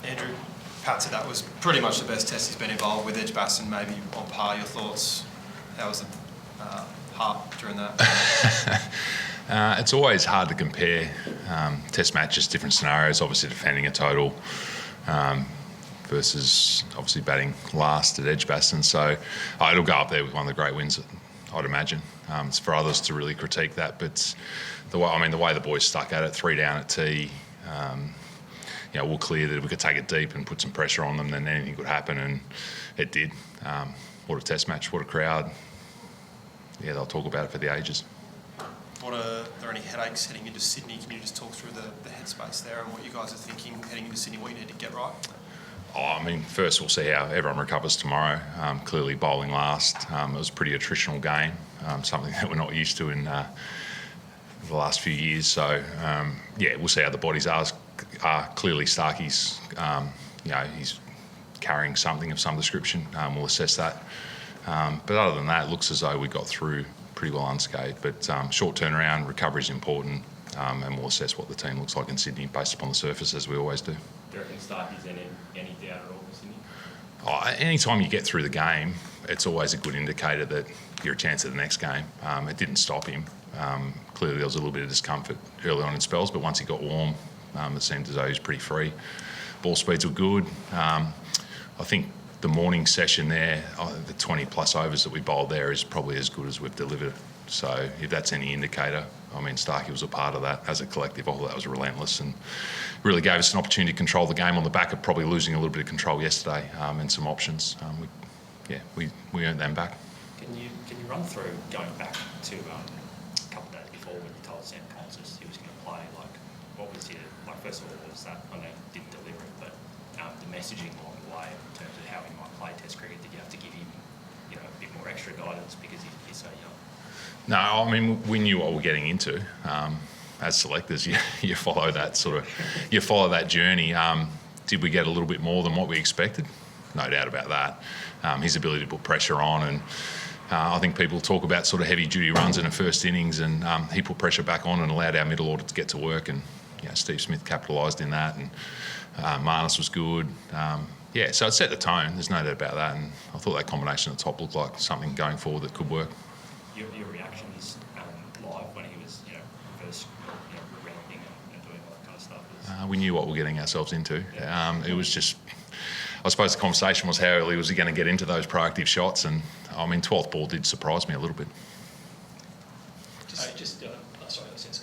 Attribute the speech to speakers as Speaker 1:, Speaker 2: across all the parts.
Speaker 1: Andrew, Pat said that was pretty much the best test he's been involved with. Edgbaston maybe on par. Your thoughts? How was the heart during that?
Speaker 2: It's always hard to compare test matches, different scenarios, obviously defending a total versus obviously batting last at Edgbaston. So it'll go up there with one of the great wins, I'd imagine. It's for others to really critique that, but the way the boys stuck at it, 3 down at tee, we're clear that if we could take it deep and put some pressure on them, then anything could happen, and it did. What a test match, what a crowd. Yeah, they'll talk about it for the ages.
Speaker 1: Are there any headaches heading into Sydney? Can you just talk through the headspace there and what you guys are thinking heading into Sydney, what you need to get right?
Speaker 2: First we'll see how everyone recovers tomorrow. Clearly bowling last. It was a pretty attritional game, something that we're not used to in the last few years. So, we'll see how the bodies are. Clearly Starkey's, he's carrying something of some description. We'll assess that. But other than that, it looks as though we got through pretty well unscathed. But short turnaround, recovery is important, and we'll assess what the team looks like in Sydney based upon the surface, as we always do.
Speaker 3: Do you reckon Starkey's any doubt at all in Sydney?
Speaker 2: Anytime you get through the game, it's always a good indicator that you're a chance at the next game. It didn't stop him. Clearly there was a little bit of discomfort early on in spells, but once he got warm, it seemed as though he was pretty free. Ball speeds were good. I think the morning session there, the 20 plus overs that we bowled there is probably as good as we've delivered. So if that's any indicator, Starkey was a part of that as a collective. All that was relentless and really gave us an opportunity to control the game on the back of probably losing a little bit of control yesterday and some options. We earned them back.
Speaker 3: Can you run through going back to a couple of days before when you told Sam Ponsus he was going to play? What was first of all, what was that? I know you didn't deliver it, but the messaging along the way in terms of how he might play Test cricket, did you have to give him a bit more extra guidance because he's so young?
Speaker 2: No, we knew what we're getting into. As selectors, you follow that journey. Did we get a little bit more than what we expected? No doubt about that. His ability to put pressure on, and I think people talk about sort of heavy duty runs in the first innings, and he put pressure back on and allowed our middle order to get to work, and Steve Smith capitalised in that, and Marnus was good. So it set the tone, there's no doubt about that, and I thought that combination at the top looked like something going forward that could work.
Speaker 3: Your reactions live when he was first ramping and doing all that kind of stuff?
Speaker 2: We knew what we were getting ourselves into. It was just, I suppose the conversation was how early was he going to get into those proactive shots, and 12th ball did surprise me a little bit.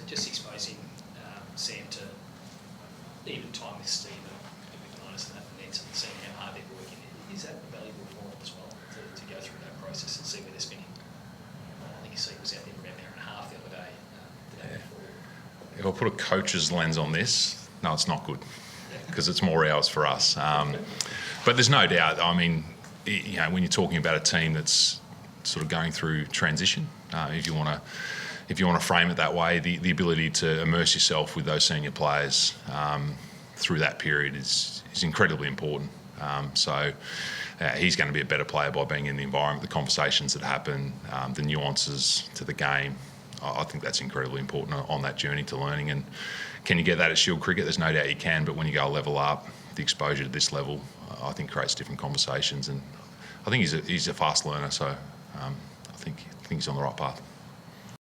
Speaker 4: Just exposing Sam to even time with Steve with Marnus and that for nets and seeing how hard they're working. Is that valuable for them as well to go through that process and see where they're spinning? I think he was out there for about an hour and a half the other day, the day before.
Speaker 2: If I put a coach's lens on this, no, it's not good because it's more hours for us. But there's no doubt, when you're talking about a team that's sort of going through transition, if you want to frame it that way, the ability to immerse yourself with those senior players through that period is incredibly important. He's going to be a better player by being in the environment, the conversations that happen, the nuances to the game. I think that's incredibly important on that journey to learning. And can you get that at Shield cricket? There's no doubt you can, but when you go a level up, the exposure to this level, I think creates different conversations. And I think he's a fast learner, so I think he's on the right path.